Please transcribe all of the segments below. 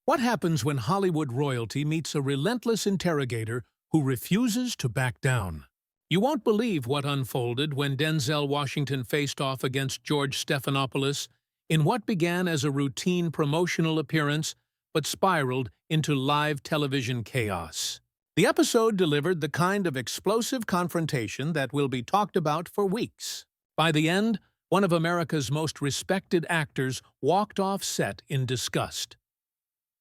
What happens when Hollywood royalty meets a relentless interrogator who refuses to back down? You won't believe what unfolded when Denzel Washington faced off against George Stephanopoulos in what began as a routine promotional appearance but spiraled into live television chaos. The episode delivered the kind of explosive confrontation that will be talked about for weeks. By the end, one of America's most respected actors walked off set in disgust.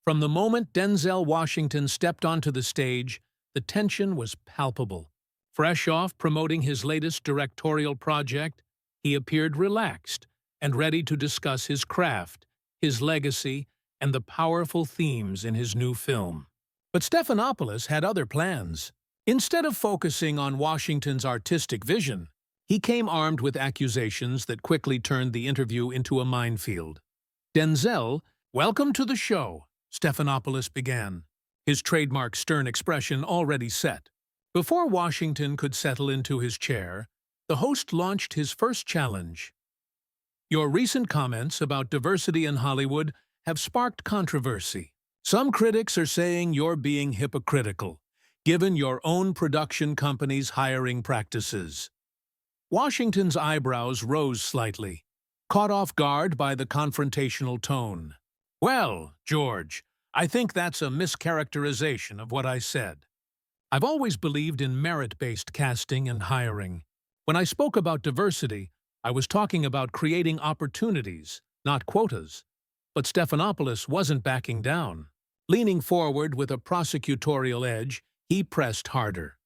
From the moment Denzel Washington stepped onto the stage, the tension was palpable. Fresh off promoting his latest directorial project, he appeared relaxed and ready to discuss his craft, his legacy, and the powerful themes in his new film. But Stephanopoulos had other plans. Instead of focusing on Washington's artistic vision, he came armed with accusations that quickly turned the interview into a minefield. "Denzel, welcome to the show," Stephanopoulos began, his trademark stern expression already set. Before Washington could settle into his chair, the host launched his first challenge. "Your recent comments about diversity in Hollywood have sparked controversy. Some critics are saying you're being hypocritical, given your own production company's hiring practices." Washington's eyebrows rose slightly, caught off guard by the confrontational tone. "Well, George, I think that's a mischaracterization of what I said. I've always believed in merit-based casting and hiring. When I spoke about diversity, I was talking about creating opportunities, not quotas." But Stephanopoulos wasn't backing down. Leaning forward with a prosecutorial edge, he pressed harder.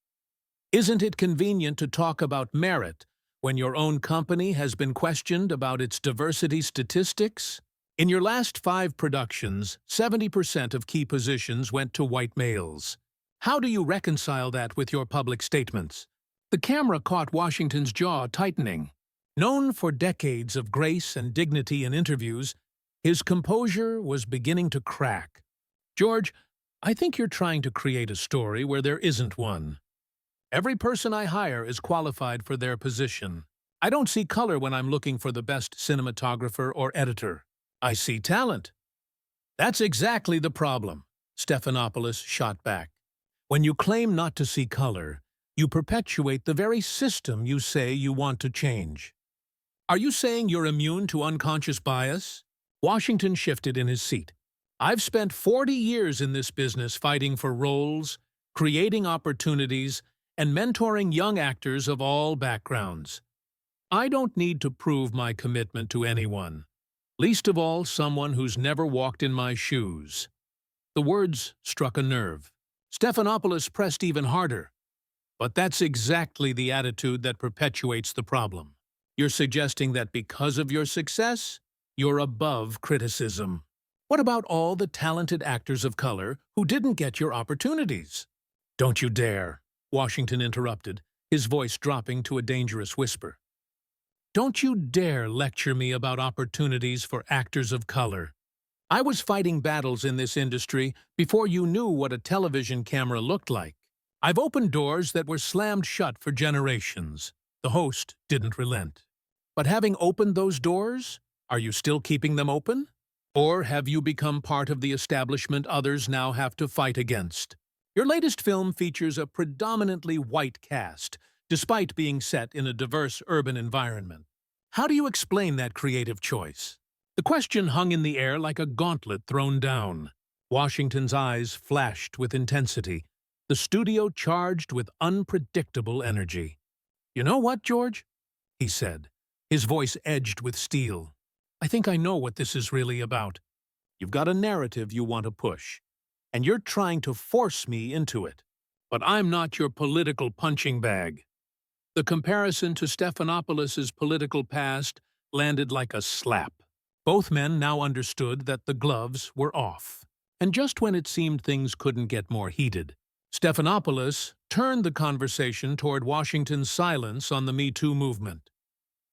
"Isn't it convenient to talk about merit when your own company has been questioned about its diversity statistics? In your last 5 productions, 70% of key positions went to white males. How do you reconcile that with your public statements?" The camera caught Washington's jaw tightening. Known for decades of grace and dignity in interviews, his composure was beginning to crack. "George, I think you're trying to create a story where there isn't one. Every person I hire is qualified for their position. I don't see color when I'm looking for the best cinematographer or editor. I see talent." "That's exactly the problem," Stephanopoulos shot back. "When you claim not to see color, you perpetuate the very system you say you want to change. Are you saying you're immune to unconscious bias?" Washington shifted in his seat. "I've spent 40 years in this business fighting for roles, creating opportunities, and mentoring young actors of all backgrounds. I don't need to prove my commitment to anyone, least of all someone who's never walked in my shoes." The words struck a nerve. Stephanopoulos pressed even harder. "But that's exactly the attitude that perpetuates the problem. You're suggesting that because of your success, you're above criticism. What about all the talented actors of color who didn't get your opportunities?" "Don't you dare," Washington interrupted, his voice dropping to a dangerous whisper. "Don't you dare lecture me about opportunities for actors of color. I was fighting battles in this industry before you knew what a television camera looked like. I've opened doors that were slammed shut for generations." The host didn't relent. "But having opened those doors, are you still keeping them open? Or have you become part of the establishment others now have to fight against? Your latest film features a predominantly white cast, despite being set in a diverse urban environment. How do you explain that creative choice?" The question hung in the air like a gauntlet thrown down. Washington's eyes flashed with intensity, the studio charged with unpredictable energy. "You know what, George?" he said, his voice edged with steel. "I think I know what this is really about. You've got a narrative you want to push, and you're trying to force me into it. But I'm not your political punching bag." The comparison to Stephanopoulos' political past landed like a slap. Both men now understood that the gloves were off. And just when it seemed things couldn't get more heated, Stephanopoulos turned the conversation toward Washington's silence on the Me Too movement.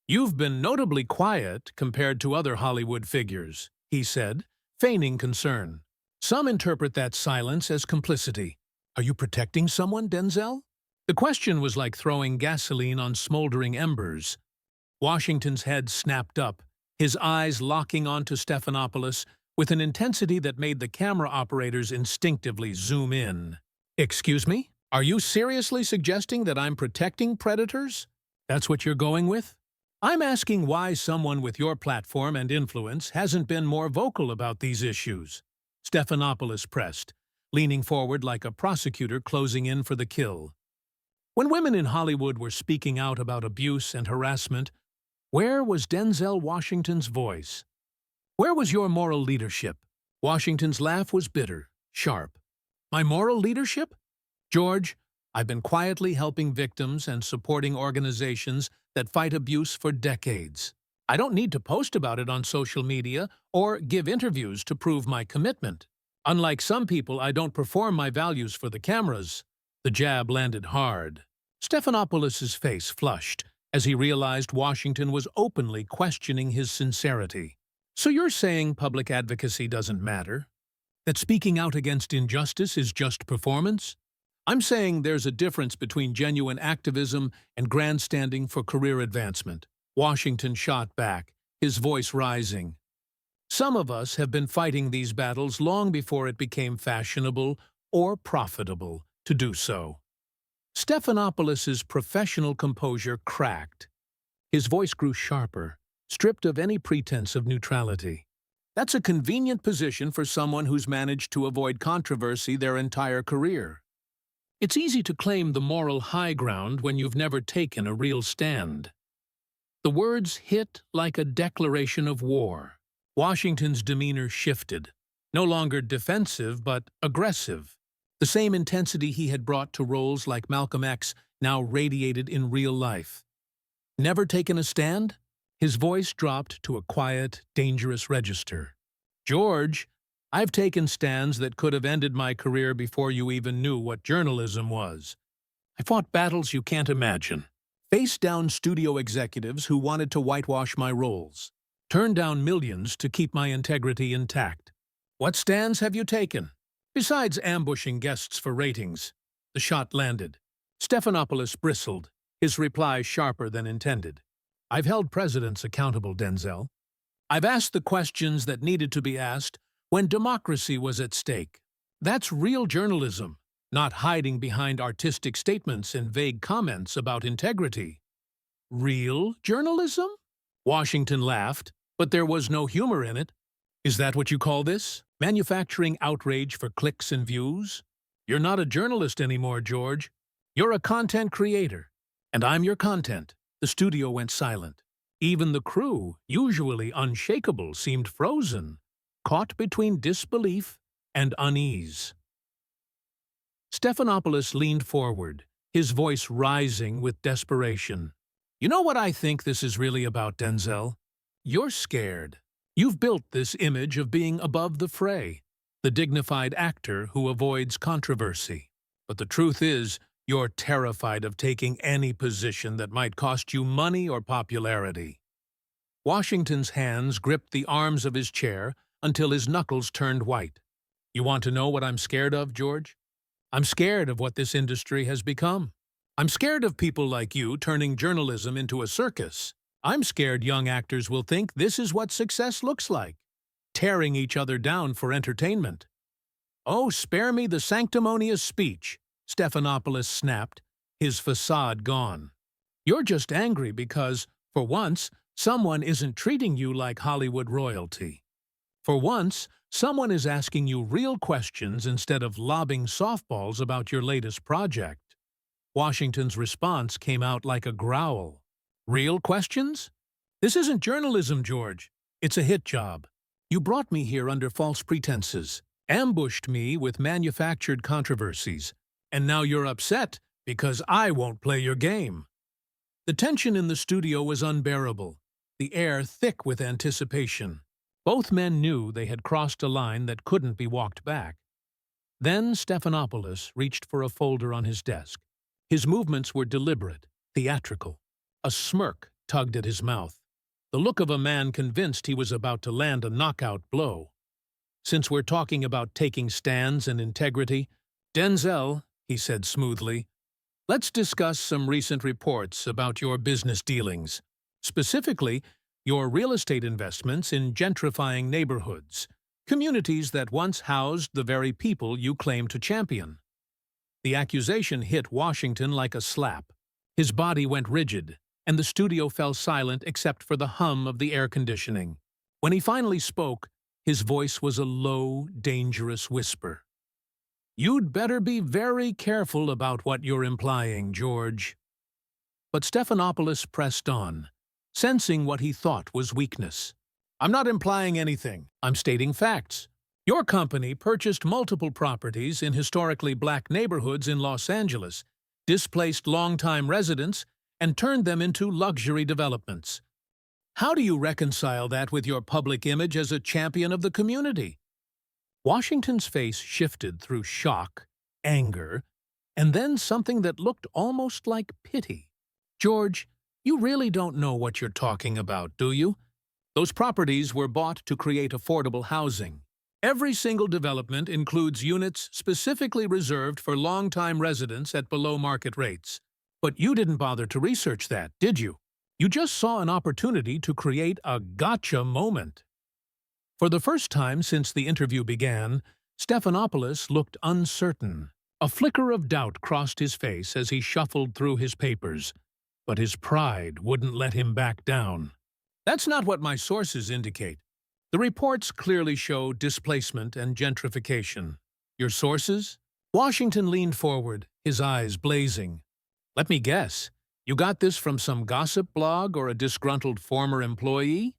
"You've been notably quiet compared to other Hollywood figures," he said, feigning concern. "Some interpret that silence as complicity. Are you protecting someone, Denzel?" The question was like throwing gasoline on smoldering embers. Washington's head snapped up, his eyes locking onto Stephanopoulos with an intensity that made the camera operators instinctively zoom in. "Excuse me? Are you seriously suggesting that I'm protecting predators? That's what you're going with? I'm asking why someone with your platform and influence hasn't been more vocal about these issues." Stephanopoulos pressed, leaning forward like a prosecutor closing in for the kill. When women in Hollywood were speaking out about abuse and harassment, where was Denzel Washington's voice? Where was your moral leadership? Washington's laugh was bitter, sharp. My moral leadership? George, I've been quietly helping victims and supporting organizations that fight abuse for decades. I don't need to post about it on social media or give interviews to prove my commitment. Unlike some people, I don't perform my values for the cameras. The jab landed hard. Stephanopoulos' face flushed as he realized Washington was openly questioning his sincerity. So you're saying public advocacy doesn't matter? That speaking out against injustice is just performance? I'm saying there's a difference between genuine activism and grandstanding for career advancement. Washington shot back, his voice rising. Some of us have been fighting these battles long before it became fashionable or profitable to do so. Stephanopoulos' professional composure cracked. His voice grew sharper, stripped of any pretense of neutrality. That's a convenient position for someone who's managed to avoid controversy their entire career. It's easy to claim the moral high ground when you've never taken a real stand. The words hit like a declaration of war. Washington's demeanor shifted, no longer defensive but aggressive. The same intensity he had brought to roles like Malcolm X now radiated in real life. Never taken a stand? His voice dropped to a quiet, dangerous register. George, I've taken stands that could have ended my career before you even knew what journalism was. I fought battles you can't imagine. Faced down studio executives who wanted to whitewash my roles. Turned down millions to keep my integrity intact. What stands have you taken? Besides ambushing guests for ratings. The shot landed. Stephanopoulos bristled, his reply sharper than intended. I've held presidents accountable, Denzel. I've asked the questions that needed to be asked when democracy was at stake. That's real journalism, not hiding behind artistic statements and vague comments about integrity. Real journalism? Washington laughed, but there was no humor in it. Is that what you call this? Manufacturing outrage for clicks and views? You're not a journalist anymore, George. You're a content creator, and I'm your content. The studio went silent. Even the crew, usually unshakable, seemed frozen, caught between disbelief and unease. Stephanopoulos leaned forward, his voice rising with desperation. You know what I think this is really about, Denzel? You're scared. You've built this image of being above the fray, the dignified actor who avoids controversy. But the truth is, you're terrified of taking any position that might cost you money or popularity. Washington's hands gripped the arms of his chair until his knuckles turned white. You want to know what I'm scared of, George? I'm scared of what this industry has become. I'm scared of people like you turning journalism into a circus. I'm scared young actors will think this is what success looks like, tearing each other down for entertainment. Oh, spare me the sanctimonious speech, Stephanopoulos snapped, his facade gone. You're just angry because, for once, someone isn't treating you like Hollywood royalty. For once, someone is asking you real questions instead of lobbing softballs about your latest project. Washington's response came out like a growl. Real questions? This isn't journalism, George. It's a hit job. You brought me here under false pretenses, ambushed me with manufactured controversies, and now you're upset because I won't play your game. The tension in the studio was unbearable, the air thick with anticipation. Both men knew they had crossed a line that couldn't be walked back. Then Stephanopoulos reached for a folder on his desk. His movements were deliberate, theatrical. A smirk tugged at his mouth, the look of a man convinced he was about to land a knockout blow. Since we're talking about taking stands and integrity, Denzel, he said smoothly, let's discuss some recent reports about your business dealings, specifically your real estate investments in gentrifying neighborhoods. communities that once housed the very people you claim to champion. The accusation hit Washington like a slap. His body went rigid, and the studio fell silent except for the hum of the air conditioning. When he finally spoke, his voice was a low, dangerous whisper. "You'd better be very careful about what you're implying, George." But Stephanopoulos pressed on, sensing what he thought was weakness. "I'm not implying anything. I'm stating facts. Your company purchased multiple properties in historically black neighborhoods in Los Angeles, displaced longtime residents, and turned them into luxury developments. How do you reconcile that with your public image as a champion of the community?" Washington's face shifted through shock, anger, and then something that looked almost like pity. "George, you really don't know what you're talking about, do you? Those properties were bought to create affordable housing. Every single development includes units specifically reserved for long-time residents at below-market rates. But you didn't bother to research that, did you? You just saw an opportunity to create a gotcha moment." For the first time since the interview began, Stephanopoulos looked uncertain. A flicker of doubt crossed his face as he shuffled through his papers, but his pride wouldn't let him back down. "That's not what my sources indicate. The reports clearly show displacement and gentrification." "Your sources?" Washington leaned forward, his eyes blazing. "Let me guess. You got this from some gossip blog or a disgruntled former employee?"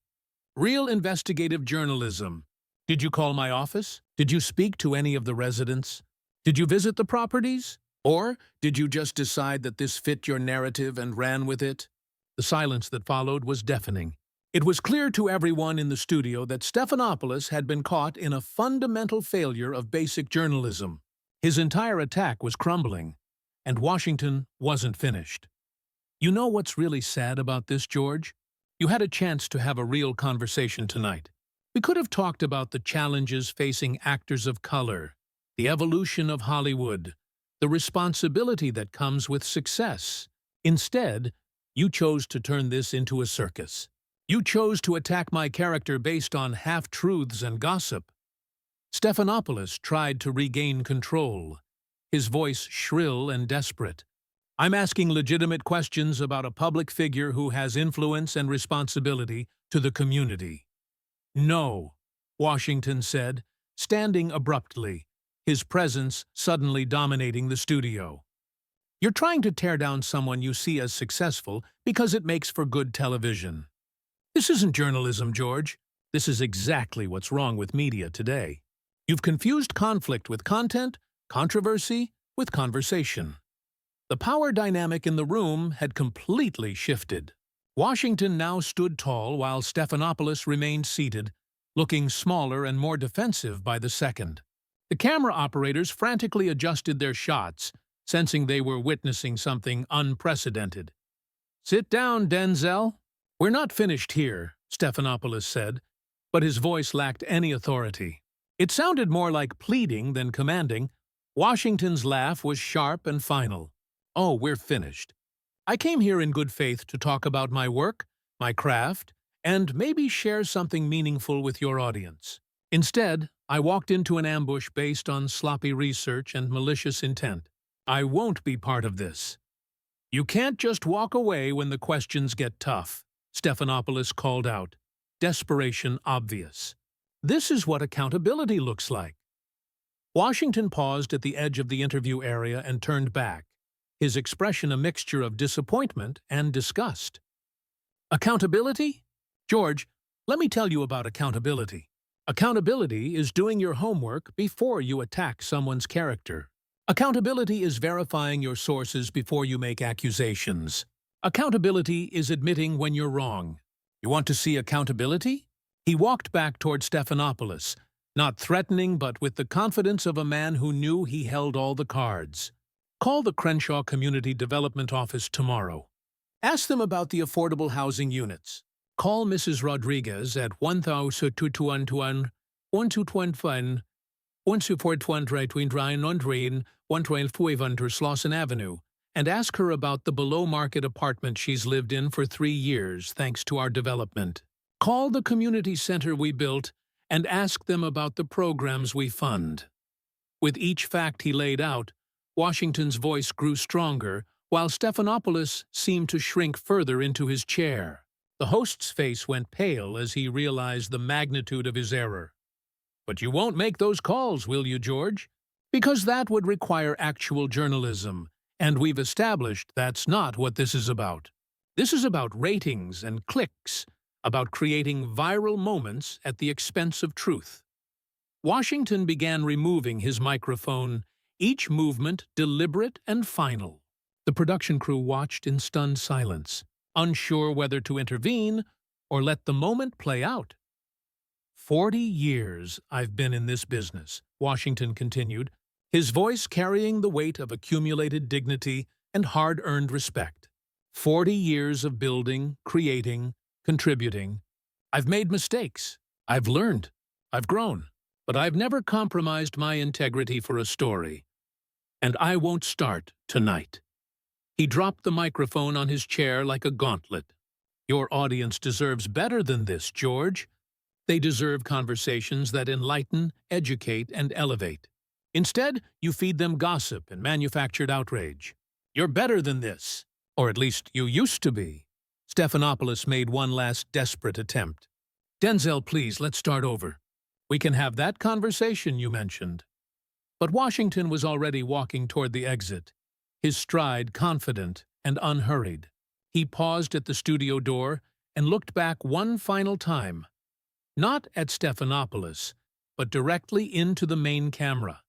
"Real investigative journalism. Did you call my office? Did you speak to any of the residents? Did you visit the properties? Or did you just decide that this fit your narrative and ran with it?" The silence that followed was deafening. It was clear to everyone in the studio that Stephanopoulos had been caught in a fundamental failure of basic journalism. His entire attack was crumbling, and Washington wasn't finished. "You know what's really sad about this, George? You had a chance to have a real conversation tonight. We could have talked about the challenges facing actors of color, the evolution of Hollywood, the responsibility that comes with success. Instead, you chose to turn this into a circus. You chose to attack my character based on half-truths and gossip." Stephanopoulos tried to regain control, his voice shrill and desperate. "I'm asking legitimate questions about a public figure who has influence and responsibility to the community." "No," Washington said, standing abruptly, his presence suddenly dominating the studio. "You're trying to tear down someone you see as successful because it makes for good television. This isn't journalism, George. This is exactly what's wrong with media today. You've confused conflict with content, controversy with conversation." The power dynamic in the room had completely shifted. Washington now stood tall while Stephanopoulos remained seated, looking smaller and more defensive by the second. The camera operators frantically adjusted their shots, sensing they were witnessing something unprecedented. "Sit down, Denzel." "We're not finished here," Stephanopoulos said, but his voice lacked any authority. It sounded more like pleading than commanding. Washington's laugh was sharp and final. "Oh, we're finished. I came here in good faith to talk about my work, my craft, and maybe share something meaningful with your audience. Instead, I walked into an ambush based on sloppy research and malicious intent. I won't be part of this." "You can't just walk away when the questions get tough," Stephanopoulos called out, desperation obvious. "This is what accountability looks like." Washington paused at the edge of the interview area and turned back, his expression a mixture of disappointment and disgust. "Accountability? George, let me tell you about accountability. Accountability is doing your homework before you attack someone's character. Accountability is verifying your sources before you make accusations. Accountability is admitting when you're wrong. You want to see accountability?" He walked back toward Stephanopoulos, not threatening but with the confidence of a man who knew he held all the cards. "Call the Crenshaw Community Development Office tomorrow. Ask them about the affordable housing units. Call Mrs. Rodriguez at 1221 1225 112 Slauson Avenue and ask her about the below-market apartment she's lived in for 3 years thanks to our development. Call the community center we built and ask them about the programs we fund. With each fact he laid out, Washington's voice grew stronger, while Stephanopoulos seemed to shrink further into his chair. The host's face went pale as he realized the magnitude of his error. "But you won't make those calls, will you, George? Because that would require actual journalism, and we've established that's not what this is about. This is about ratings and clicks, about creating viral moments at the expense of truth." Washington began removing his microphone, each movement deliberate and final. The production crew watched in stunned silence, unsure whether to intervene or let the moment play out. "40 years I've been in this business," Washington continued, his voice carrying the weight of accumulated dignity and hard-earned respect. 40 years of building, creating, contributing. I've made mistakes. I've learned. I've grown. But I've never compromised my integrity for a story. And I won't start tonight. He dropped the microphone on his chair like a gauntlet. "Your audience deserves better than this, George. They deserve conversations that enlighten, educate, and elevate. Instead, you feed them gossip and manufactured outrage. You're better than this. Or at least you used to be." Stephanopoulos made one last desperate attempt. "Denzel, please, let's start over. We can have that conversation you mentioned." But Washington was already walking toward the exit, his stride confident and unhurried. He paused at the studio door and looked back one final time, not at Stephanopoulos, but directly into the main camera.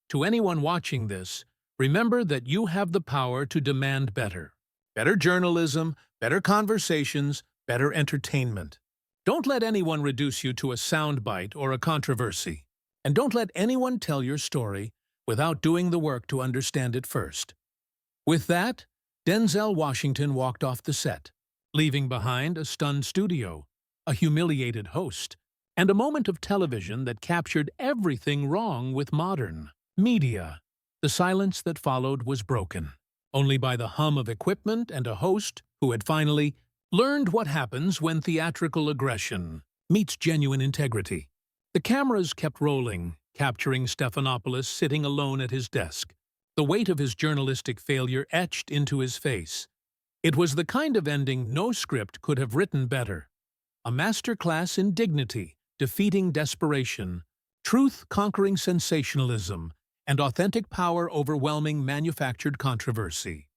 To anyone watching this, remember that you have the power to demand better. Better journalism, better conversations, better entertainment. Don't let anyone reduce you to a soundbite or a controversy. And don't let anyone tell your story without doing the work to understand it first. With that, Denzel Washington walked off the set, leaving behind a stunned studio, a humiliated host, and a moment of television that captured everything wrong with modern media. The silence that followed was broken, only by the hum of equipment and a host who had finally learned what happens when theatrical aggression meets genuine integrity. The cameras kept rolling, capturing Stephanopoulos sitting alone at his desk, the weight of his journalistic failure etched into his face. It was the kind of ending no script could have written better. A masterclass in dignity, defeating desperation, truth conquering sensationalism, and authentic power overwhelming manufactured controversy.